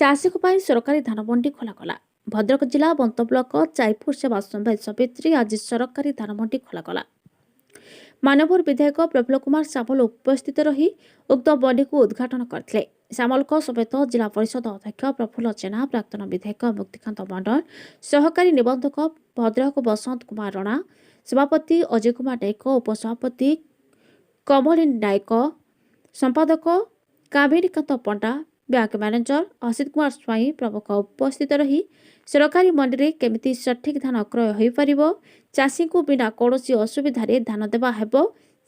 ଚାଷୀଙ୍କ ପାଇଁ ସରକାରୀ ଧାନ ମଣ୍ଡି ଖୋଲାଗଲା। ଭଦ୍ରକ ଜିଲ୍ଲା ବନ୍ତ ବ୍ଲକ ଚାଇପୁର ସେବା ସମବାୟ ସମିତିରେ ଆଜି ସରକାରୀ ଧାନ ମଣ୍ଡି ଖୋଲାଗଲା। ମାନ୍ୟବର ବିଧାୟକ ପ୍ରଫୁଲ୍ଲ କୁମାର ସାମଲ ଉପସ୍ଥିତ ରହି ଉକ୍ତ ମଣ୍ଡିକୁ ଉଦ୍ଘାଟନ କରିଥିଲେ। ସାମଲଙ୍କ ସମେତ ଜିଲ୍ଲା ପରିଷଦ ଅଧ୍ୟକ୍ଷ ପ୍ରଫୁଲ୍ଲ ଜେନା, ପ୍ରାକ୍ତନ ବିଧାୟକ ମୁକ୍ତିକାନ୍ତ ମଣ୍ଡଳ, ସହକାରୀ ନିବନ୍ଧକ ଭଦ୍ରକ ବସନ୍ତ କୁମାର ରଣା, ସଭାପତି ଅଜୟ କୁମାର ନାୟକ, ଉପସଭାପତି କମଳିନୀ ନାୟକ, ସମ୍ପାଦକ କାବେରୀକାନ୍ତ ପଣ୍ଡା, ବ୍ୟାଙ୍କ ମ୍ୟାନେଜର ଅସିତ କୁମାର ସ୍ୱାଇଁ ପ୍ରମୁଖ ଉପସ୍ଥିତ ରହି ସରକାରୀ ମଣ୍ଡିରେ କେମିତି ସଠିକ୍ ଧାନ କ୍ରୟ ହୋଇପାରିବ, ଚାଷୀଙ୍କୁ ବିନା କୌଣସି ଅସୁବିଧାରେ ଧାନ ଦେବା ହେବ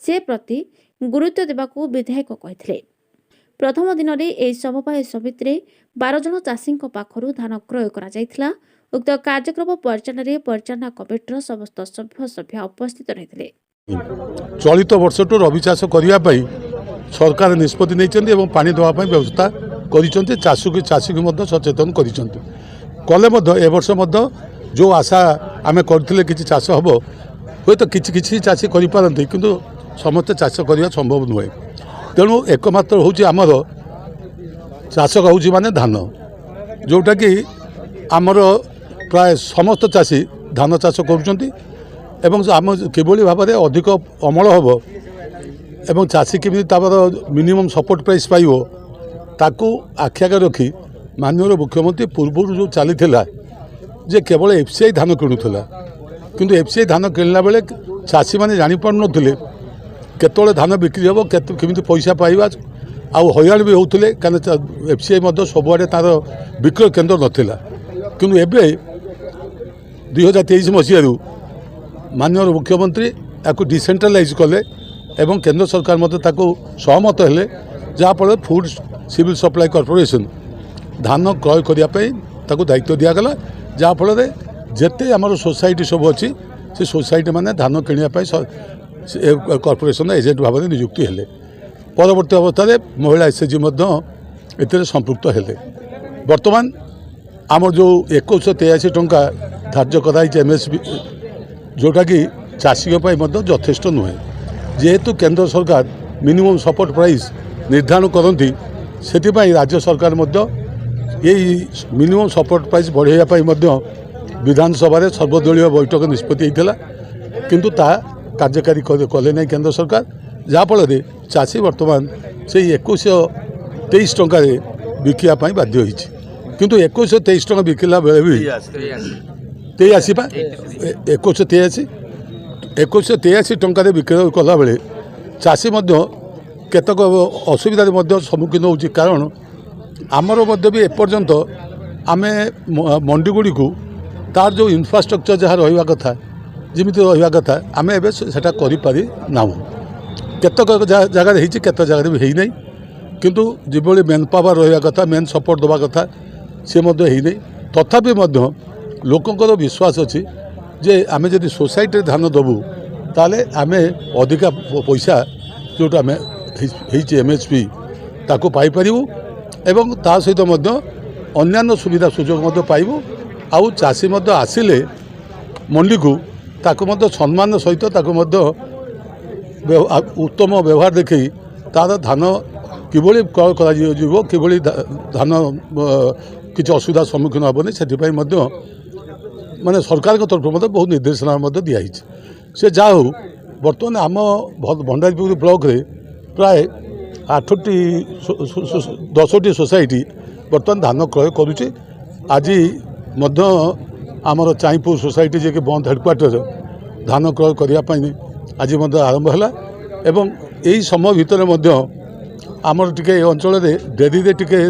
ସେ ପ୍ରତି ଗୁରୁତ୍ୱ ଦେବାକୁ ବିଧାୟକ କହିଥିଲେ। ପ୍ରଥମ ଦିନରେ ଏହି ସମବାୟ ସମିତିରେ 12 ଜଣ ଚାଷୀଙ୍କ ପାଖରୁ ଧାନ କ୍ରୟ କରାଯାଇଥିଲା। ଉକ୍ତ କାର୍ଯ୍ୟକ୍ରମ ପରିଚାଳନାରେ ପରିଚାଳନା କମିଟିର ସମସ୍ତ ସଭ୍ୟା ଉପସ୍ଥିତ ରହିଥିଲେ। ଚଳିତ ବର୍ଷଠୁ ରବି ଚାଷ କରିବା ପାଇଁ ସରକାର ନିଷ୍ପତ୍ତି ନେଇଛନ୍ତି ଏବଂ ପାଣି ଦେବା ପାଇଁ ବ୍ୟବସ୍ଥା କରିଛନ୍ତି। ଚାଷୀକୁ ମଧ୍ୟ ସଚେତନ କରିଛନ୍ତି। କଲେ ମଧ୍ୟ ଏ ବର୍ଷ ମଧ୍ୟ ଯେଉଁ ଆଶା ଆମେ କରିଥିଲେ କିଛି ଚାଷ ହେବ, ହୁଏତ କିଛି ଚାଷୀ କରିପାରନ୍ତି, କିନ୍ତୁ ସମସ୍ତେ ଚାଷ କରିବା ସମ୍ଭବ ନୁହେଁ। ତେଣୁ ଏକମାତ୍ର ହେଉଛି ଆମର ଚାଷ ହେଉଛି ମାନେ ଧାନ, ଯେଉଁଟାକି ଆମର ପ୍ରାୟ ସମସ୍ତ ଚାଷୀ ଧାନ ଚାଷ କରୁଛନ୍ତି ଏବଂ ଆମ କିଭଳି ଭାବରେ ଅଧିକ ଅମଳ ହେବ ଏବଂ ଚାଷୀ କେମିତି ତାର ମିନିମମ୍ ସପୋର୍ଟ ପ୍ରାଇସ୍ ପାଇବ ତାକୁ ଆଖି ଆଗରେ ରଖି ମାନନୀୟ ମୁଖ୍ୟମନ୍ତ୍ରୀ ପୂର୍ବରୁ ଯେଉଁ ଚାଲିଥିଲା ଯେ କେବଳ ଏଫ୍ସିଆଇ ଧାନ କିଣୁଥିଲା, କିନ୍ତୁ ଏଫ୍ସିଆଇ ଧାନ କିଣିଲା ବେଳେ ଚାଷୀମାନେ ଜାଣିପାରୁନଥିଲେ କେତେବେଳେ ଧାନ ବିକ୍ରି ହେବ, କେମିତି ପଇସା ପାଇବା, ଆଉ ହଇରାଣ ବି ହେଉଥିଲେ, କାରଣ ଏଫ୍ସିଆଇ ମଧ୍ୟ ସବୁଆଡ଼େ ତା'ର ବିକ୍ରୟ କେନ୍ଦ୍ର ନଥିଲା। କିନ୍ତୁ ଏବେ 2023 ମସିହାରୁ ମାନନୀୟ ମୁଖ୍ୟମନ୍ତ୍ରୀ ତାକୁ ଡିସେଣ୍ଟ୍ରାଲାଇଜ୍ କଲେ ଏବଂ କେନ୍ଦ୍ର ସରକାର ମଧ୍ୟ ତାକୁ ସହମତ ହେଲେ, ଯାହାଫଳରେ ଫୁଡ୍ ସିଭିଲ୍ ସପ୍ଲାଏ କର୍ପୋରେସନ୍ ଧାନ କ୍ରୟ କରିବା ପାଇଁ ତାକୁ ଦାୟିତ୍ୱ ଦିଆଗଲା। ଯାହାଫଳରେ ଯେତେ ଆମର ସୋସାଇଟି ସବୁ ଅଛି ସେ ସୋସାଇଟି ମାନେ ଧାନ କିଣିବା ପାଇଁ କର୍ପୋରେସନ୍ର ଏଜେଣ୍ଟ ଭାବରେ ନିଯୁକ୍ତି ହେଲେ। ପରବର୍ତ୍ତୀ ଅବସ୍ଥାରେ ମହିଳା ଏସ୍ଏଚ୍ଜି ମଧ୍ୟ ଏଥିରେ ସମ୍ପୃକ୍ତ ହେଲେ। ବର୍ତ୍ତମାନ ଆମର ଯେଉଁ 2183 ଟଙ୍କା ଧାର୍ଯ୍ୟ କରାଯାଇଛି MSP, ଯେଉଁଟାକି ଚାଷୀଙ୍କ ପାଇଁ ମଧ୍ୟ ଯଥେଷ୍ଟ ନୁହେଁ। ଯେହେତୁ କେନ୍ଦ୍ର ସରକାର ମିନିମମ୍ ସପୋର୍ଟ ପ୍ରାଇସ୍ ନିର୍ଦ୍ଧାରଣ କରନ୍ତି, ସେଥିପାଇଁ ରାଜ୍ୟ ସରକାର ମଧ୍ୟ ଏହି ମିନିମମ୍ ସପୋର୍ଟ ପ୍ରାଇସ୍ ବଢ଼ାଇବା ପାଇଁ ମଧ୍ୟ ବିଧାନସଭାରେ ସର୍ବଦଳୀୟ ବୈଠକ ନିଷ୍ପତ୍ତି ହୋଇଥିଲା, କିନ୍ତୁ ତାହା କାର୍ଯ୍ୟକାରୀ କଲେ ନାହିଁ କେନ୍ଦ୍ର ସରକାର। ଯାହାଫଳରେ ଚାଷୀ ବର୍ତ୍ତମାନ ସେଇ 2123 ଟଙ୍କାରେ ବିକିବା ପାଇଁ ବାଧ୍ୟ ହୋଇଛି। କିନ୍ତୁ 2123 ଟଙ୍କା ବିକିଲା ବେଳେ ବି 2183 ଟଙ୍କାରେ ବିକ୍ରୟ କଲାବେଳେ ଚାଷୀ ମଧ୍ୟ କେତେକ ଅସୁବିଧାରେ ମଧ୍ୟ ସମ୍ମୁଖୀନ ହେଉଛି। କାରଣ ଆମର ମଧ୍ୟ ବି ଏପର୍ଯ୍ୟନ୍ତ ଆମେ ମଣ୍ଡିଗୁଡ଼ିକୁ ତାର ଯେଉଁ ଇନଫ୍ରାଷ୍ଟ୍ରକ୍ଚର ଯାହା ରହିବା କଥା, ଯେମିତି ରହିବା କଥା, ଆମେ ଏବେ ସେଟା କରିପାରି ନାହୁଁ। କେତେକ ଜାଗାରେ ହେଇଛି, କେତେ ଜାଗାରେ ବି ହେଇନାହିଁ। କିନ୍ତୁ ଯେଭଳି ମେନ୍ ପାୱାର ରହିବା କଥା, ମେନ୍ ସପୋର୍ଟ ଦେବା କଥା, ସେ ମଧ୍ୟ ହେଇନାହିଁ। ତଥାପି ମଧ୍ୟ ଲୋକଙ୍କର ବିଶ୍ୱାସ ଅଛି ଯେ ଆମେ ଯଦି ସୋସାଇଟିରେ ଧାନ ଦେବୁ ତାହେଲେ ଆମେ ଅଧିକା ପଇସା ଯେଉଁଟା ଆମେ ହେଇଛି MSP ତାକୁ ପାଇପାରିବୁ ଏବଂ ତା ସହିତ ମଧ୍ୟ ଅନ୍ୟାନ୍ୟ ସୁବିଧା ସୁଯୋଗ ମଧ୍ୟ ପାଇବୁ। ଆଉ ଚାଷୀ ମଧ୍ୟ ଆସିଲେ ମଣ୍ଡିକୁ ତାକୁ ମଧ୍ୟ ସମ୍ମାନ ସହିତ ତାକୁ ମଧ୍ୟ ଉତ୍ତମ ବ୍ୟବହାର ଦେଖାଇ ତା'ର ଧାନ କିଭଳି କ୍ରୟ କରାଯିବ, କିଭଳି ଧାନ କିଛି ଅସୁବିଧାର ସମ୍ମୁଖୀନ ହେବନି, ସେଥିପାଇଁ ମଧ୍ୟ ମାନେ ସରକାରଙ୍କ ତରଫରୁ ମଧ୍ୟ ବହୁତ ନିର୍ଦ୍ଦେଶନା ମଧ୍ୟ ଦିଆହେଇଛି। ସେ ଯାହା ହେଉ ବର୍ତ୍ତମାନ ଆମ ଭଣ୍ଡାରୀପୁର ବ୍ଲକରେ ପ୍ରାୟ 10ଟି ସୋସାଇଟି ବର୍ତ୍ତମାନ ଧାନ କ୍ରୟ କରୁଛି। ଆଜି ମଧ୍ୟ ଆମର ଚାଇପୁର ସୋସାଇଟି ଯିଏକି ବନ୍ଦ ହେଡ଼କ୍ୱାର୍ଟର ଧାନ କ୍ରୟ କରିବା ପାଇଁ ଆଜି ମଧ୍ୟ ଆରମ୍ଭ ହେଲା ଏବଂ ଏହି ସମୟ ଭିତରେ ମଧ୍ୟ ଆମର ଟିକେ ଏ ଅଞ୍ଚଳରେ ଡେରିରେ ଟିକେ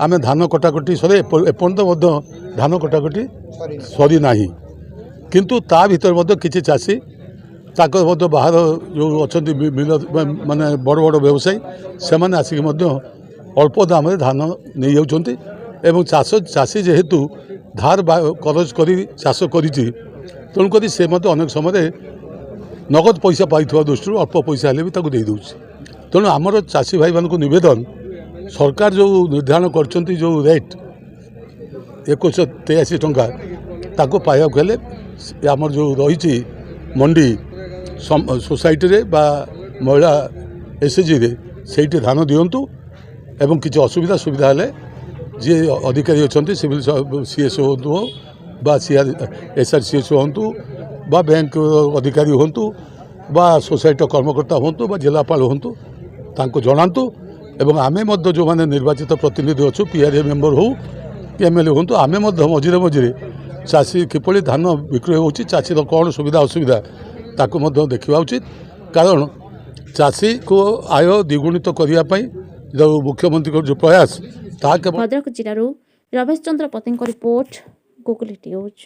ଆମେ ଧାନ କଟାକଟି ଏପର୍ଯ୍ୟନ୍ତ ମଧ୍ୟ ଧାନ କଟାକଟି ସରି ନାହିଁ। କିନ୍ତୁ ତା ଭିତରେ ମଧ୍ୟ କିଛି ଚାଷୀ ତାଙ୍କର ମଧ୍ୟ ବାହାର ଯେଉଁ ଅଛନ୍ତି ମାନେ ବଡ଼ ବଡ଼ ବ୍ୟବସାୟୀ, ସେମାନେ ଆସିକି ମଧ୍ୟ ଅଳ୍ପ ଦାମରେ ଧାନ ନେଇଯାଉଛନ୍ତି ଏବଂ ଚାଷୀ ଯେହେତୁ ଧାର କରଜ କରି ଚାଷ କରିଛି, ତେଣୁକରି ସେ ମଧ୍ୟ ଅନେକ ସମୟରେ ନଗଦ ପଇସା ପାଇଥିବା ଦୃଷ୍ଟିରୁ ଅଳ୍ପ ପଇସା ହେଲେ ବି ତାକୁ ଦେଇଦେଉଛି। ତେଣୁ ଆମର ଚାଷୀ ଭାଇମାନଙ୍କୁ ନିବେଦନ, ସରକାର ଯେଉଁ ନିର୍ଦ୍ଧାରଣ କରିଛନ୍ତି ଯେଉଁ ରେଟ୍ 2183 ଟଙ୍କା, ତାକୁ ପାଇବାକୁ ହେଲେ ଆମର ଯେଉଁ ରହିଛି ମଣ୍ଡି সোসাইটিরে বা মহিলা এসএচজিরে সেইটি ধান দিয়ন্তু এবং কিছু অসুবিধা সুবিধা হলে जी अधिकारी अच्छा सिविल सीएसओ हूँ बा SRCS हूँ बा बैंक अधिकारी हूँ बा सोसाइटी कर्मकर्ता हूँ बा जिलापाल हूँ तांको जनातु एवं आमे मध्य जो माने निर्वाचित प्रतिनिधि अच्छु PRA मेंबर हो MLA हूँ आमे मध्य मझिरे मझिरे चाषी किपरि धान बिक्री होची चाषीर कौन सुविधा असुविधा ताकू मध्य देखा उचित कारण चाषी को आय द्विगुणित करने जो मुख्यमंत्री को जो प्रयास ता केवल भद्रक जिल्लाରୁ ରମେଶ ଚନ୍ଦ୍ର ପତିଙ୍କ ରିପୋର୍ଟ ଗୁଗଲି ନ୍ୟୁଜ୍।